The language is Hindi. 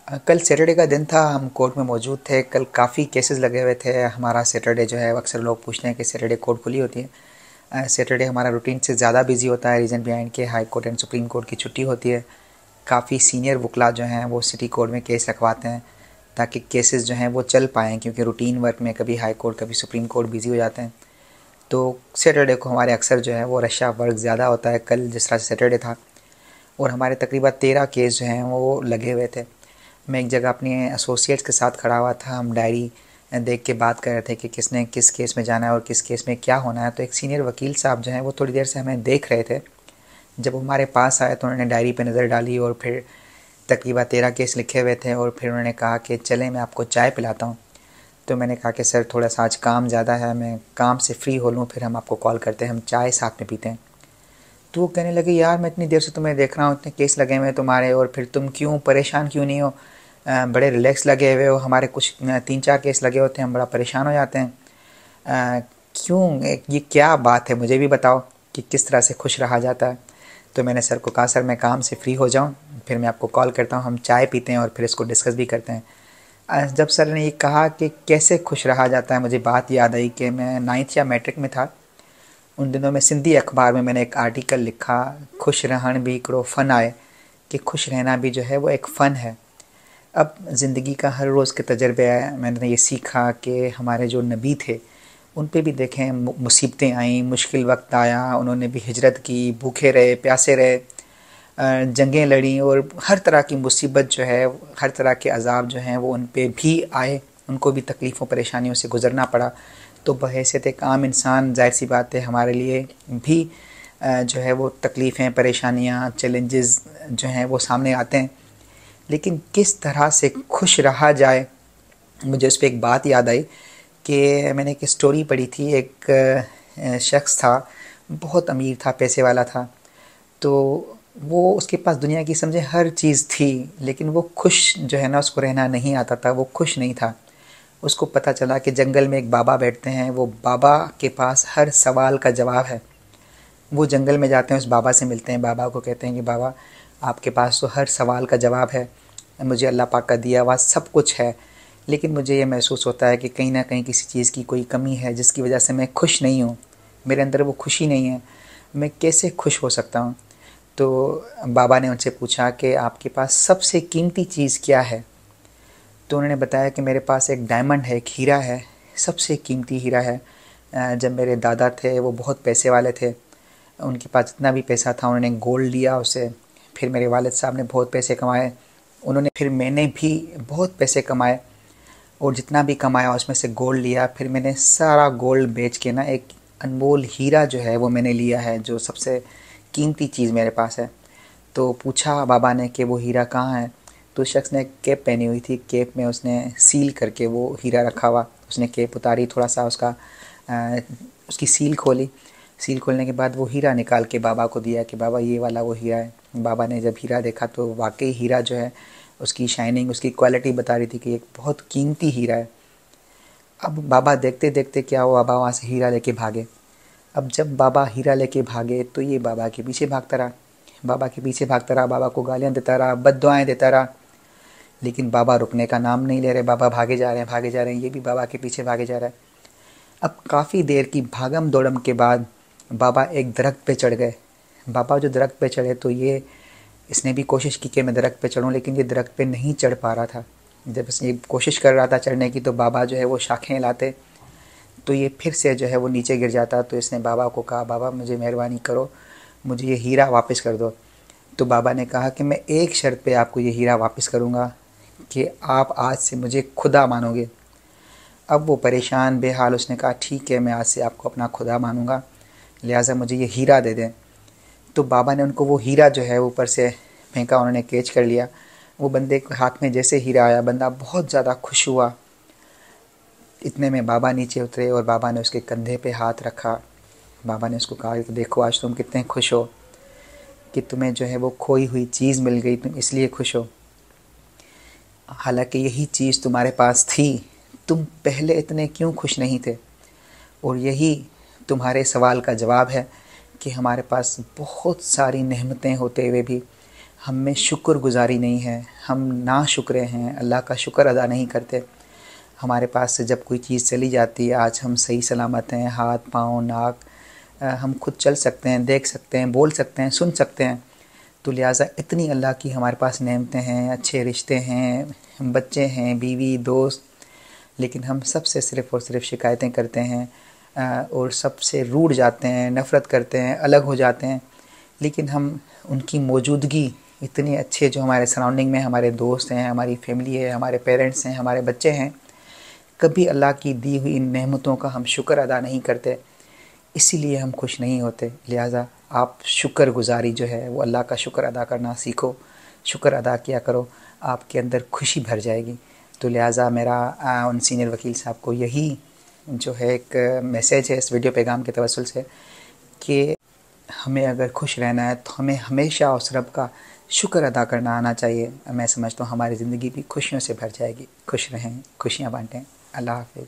कल सैटरडे का दिन था। हम कोर्ट में मौजूद थे। कल काफ़ी केसेस लगे हुए थे। हमारा सैटरडे जो है, अक्सर लोग पूछते हैं कि सैटरडे कोर्ट खुली होती है। सैटरडे हमारा रूटीन से ज़्यादा बिजी होता है। रीज़न बिहाइंड के high court and supreme court की छुट्टी होती है। काफ़ी सीनियर वकला जो हैं वो सिटी कोर्ट में केस रखवाते हैं ताकि केसेस जो हैं वो चल पाएँ, क्योंकि रूटीन वर्क में कभी हाई कोर्ट कभी सुप्रीम कोर्ट बिज़ी हो जाते हैं। तो सैटरडे को हमारे अक्सर जो है वो रशा वर्क ज़्यादा होता है। कल जिस तरह से सैटरडे था और हमारे तकरीबन 13 केस जो हैं वो लगे हुए थे। मैं एक जगह अपने एसोसिएट्स के साथ खड़ा हुआ था। हम डायरी देख के बात कर रहे थे कि किसने किस केस में जाना है और किस केस में क्या होना है। तो एक सीनियर वकील साहब जो हैं वो थोड़ी देर से हमें देख रहे थे। जब वो हमारे पास आए तो उन्होंने डायरी पे नज़र डाली और फिर तकरीबन 13 केस लिखे हुए थे और फिर उन्होंने कहा कि चलें मैं आपको चाय पिलाता हूँ। तो मैंने कहा कि सर थोड़ा सा आज काम ज़्यादा है, मैं काम से फ्री हो लूँ फिर हम आपको कॉल करते हैं, हम चाय साथ में पीते हैं। तो वो कहने लगे, यार मैं इतनी देर से तुम्हें देख रहा हूँ, इतने केस लगे हुए हैं तुम्हारे और फिर तुम क्यों परेशान क्यों नहीं हो, बड़े रिलैक्स लगे हुए हो। हमारे कुछ 3-4 केस लगे होते हैं, हम बड़ा परेशान हो जाते हैं। क्यों, ये क्या बात है, मुझे भी बताओ कि किस तरह से खुश रहा जाता है। तो मैंने सर को कहा, सर मैं काम से फ्री हो जाऊं फिर मैं आपको कॉल करता हूं, हम चाय पीते हैं और फिर इसको डिस्कस भी करते हैं। जब सर ने ये कहा कि कैसे खुश रहा जाता है, मुझे बात याद आई कि मैं 9th या मैट्रिक में था। उन दिनों में सिंधी अखबार में मैंने एक आर्टिकल लिखा, खुश रहण भी हिकिड़ो फ़न आहे, कि खुश रहना भी जो है वो एक फ़न है। अब ज़िंदगी का हर रोज़ के तजर्बे है, मैंने ये सीखा कि हमारे जो नबी थे उन पे भी देखें मुसीबतें आईं, मुश्किल वक्त आया, उन्होंने भी हिजरत की, भूखे रहे प्यासे रहे, जंगें लड़ी और हर तरह की मुसीबत जो है, हर तरह के अज़ाब जो हैं वो उन पे भी आए, उनको भी तकलीफ़ों परेशानियों से गुज़रना पड़ा। तो बहैसियत एक आम इंसान ज़ाहिर सी बात है हमारे लिए भी जो है वो तकलीफ़ें परेशानियाँ चैलेंजेस जो हैं वो सामने आते हैं। लेकिन किस तरह से खुश रहा जाए, मुझे उस पर एक बात याद आई कि मैंने एक स्टोरी पढ़ी थी। एक शख्स था, बहुत अमीर था, पैसे वाला था। तो वो, उसके पास दुनिया की समझे हर चीज़ थी, लेकिन वो खुश जो है ना, उसको रहना नहीं आता था, वो खुश नहीं था। उसको पता चला कि जंगल में एक बाबा बैठते हैं, वो बाबा के पास हर सवाल का जवाब है। वो जंगल में जाते हैं, उस बाबा से मिलते हैं, बाबा को कहते हैं कि बाबा आपके पास तो हर सवाल का जवाब है, मुझे अल्लाह पाक का दिया हुआ सब कुछ है, लेकिन मुझे ये महसूस होता है कि कहीं ना कहीं किसी चीज़ की कोई कमी है जिसकी वजह से मैं खुश नहीं हूँ, मेरे अंदर वो खुशी नहीं है, मैं कैसे खुश हो सकता हूँ। तो बाबा ने उनसे पूछा कि आपके पास सबसे कीमती चीज़ क्या है। तो उन्होंने बताया कि मेरे पास एक डायमंड है, एक हीरा है, सबसे कीमती हीरा है। जब मेरे दादा थे वो बहुत पैसे वाले थे, उनके पास जितना भी पैसा था उन्होंने गोल्ड लिया उसे। फिर मेरे वालिद साहब ने बहुत पैसे कमाए, उन्होंने, फिर मैंने भी बहुत पैसे कमाए और जितना भी कमाया उसमें से गोल्ड लिया। फिर मैंने सारा गोल्ड बेच के ना एक अनमोल हीरा जो है वो मैंने लिया है, जो सबसे कीमती चीज़ मेरे पास है। तो पूछा बाबा ने कि वो हीरा कहाँ है। तो उस शख्स ने कैप पहनी हुई थी, कैप में उसने सील करके वो हीरा रखा हुआ। उसने कैप उतारी, थोड़ा सा उसका उसकी सील खोली। सील खोलने के बाद वो हीरा निकाल के बाबा को दिया कि बाबा ये वाला वो हीरा है। बाबा ने जब हीरा देखा तो वाकई हीरा जो है, उसकी शाइनिंग, उसकी क्वालिटी बता रही थी कि एक बहुत कीमती हीरा है। अब बाबा देखते देखते क्या हुआ, बाबा वहाँ से हीरा लेके भागे। अब जब बाबा हीरा लेके भागे तो ये बाबा के पीछे भागता रहा, बाबा के पीछे भागता रहा, बाबा को गालियाँ देता रहा, बद्दुआएं देता रहा, लेकिन बाबा रुकने का नाम नहीं ले रहे। बाबा भागे जा रहे हैं, भागे जा रहे हैं, ये भी बाबा के पीछे भागे जा रहा है। अब काफ़ी देर की भागम दौड़म के बाद बाबा एक दरख्त पे चढ़ गए। बाबा जो दरख्त पे चढ़े तो ये, इसने भी कोशिश की कि मैं दरख्त पे चढ़ूं, लेकिन ये दरख्त पे नहीं चढ़ पा रहा था। जब इसने कोशिश कर रहा था चढ़ने की तो बाबा जो है वो शाखें हिलाते, तो ये फिर से जो है वो नीचे गिर जाता। तो इसने बाबा को कहा, बाबा मुझे मेहरबानी करो, मुझे ये हीरा वापस कर दो। तो बाबा ने कहा कि मैं एक शर्त पे आपको ये हीरा वापस करूँगा कि आप आज से मुझे खुदा मानोगे। अब वो परेशान बेहाल, उसने कहा ठीक है मैं आज से आपको अपना खुदा मानूंगा, लिहाजा मुझे ये हीरा दे दें। तो बाबा ने उनको वो हीरा जो है ऊपर से फेंका, उन्होंने कैच कर लिया। वो बंदे के हाथ में जैसे हीरा आया, बंदा बहुत ज़्यादा खुश हुआ। इतने में बाबा नीचे उतरे और बाबा ने उसके कंधे पे हाथ रखा। बाबा ने उसको कहा कि देखो आज तुम कितने खुश हो कि तुम्हें जो है वो खोई हुई चीज़ मिल गई, तुम इसलिए खुश हो, हालांकि यही चीज़ तुम्हारे पास थी, तुम पहले इतने क्यों खुश नहीं थे। और यही तुम्हारे सवाल का जवाब है कि हमारे पास बहुत सारी नेमतें होते हुए भी हम में शुक्रगुजारी नहीं है, हम नाशुक्रे हैं, अल्लाह का शुक्र अदा नहीं करते। हमारे पास से जब कोई चीज़ चली जाती है, आज हम सही सलामत हैं, हाथ पाँव नाक, हम खुद चल सकते हैं, देख सकते हैं, बोल सकते हैं, सुन सकते हैं। तो लिहाजा इतनी अल्लाह की हमारे पास नेमतें हैं, अच्छे रिश्ते हैं, बच्चे हैं, बीवी दोस्त, लेकिन हम सबसे सिर्फ़ और सिर्फ शिकायतें करते हैं और सबसे रूठ जाते हैं, नफ़रत करते हैं, अलग हो जाते हैं। लेकिन हम उनकी मौजूदगी इतने अच्छे जो हमारे सराउंडिंग में हमारे दोस्त हैं, हमारी फैमिली है, हमारे पेरेंट्स हैं, हमारे बच्चे हैं, कभी अल्लाह की दी हुई इन नेमतों का हम शुक्र अदा नहीं करते, इसीलिए हम खुश नहीं होते। लिहाजा आप शुक्रगुजारी जो है वो अल्लाह का शुक्र अदा करना सीखो, शुक्र अदा किया करो, आपके अंदर खुशी भर जाएगी। तो लिहाजा मेरा उन सीनियर वकील साहब को यही जो है एक मैसेज है इस वीडियो पैगाम के तवस्सुल से कि हमें अगर खुश रहना है तो हमें हमेशा उस रब का शुक्र अदा करना आना चाहिए। मैं समझता हूँ हमारी ज़िंदगी भी खुशियों से भर जाएगी। खुश रहें, खुशियाँ बांटें। अल्लाह हाफ़िज़।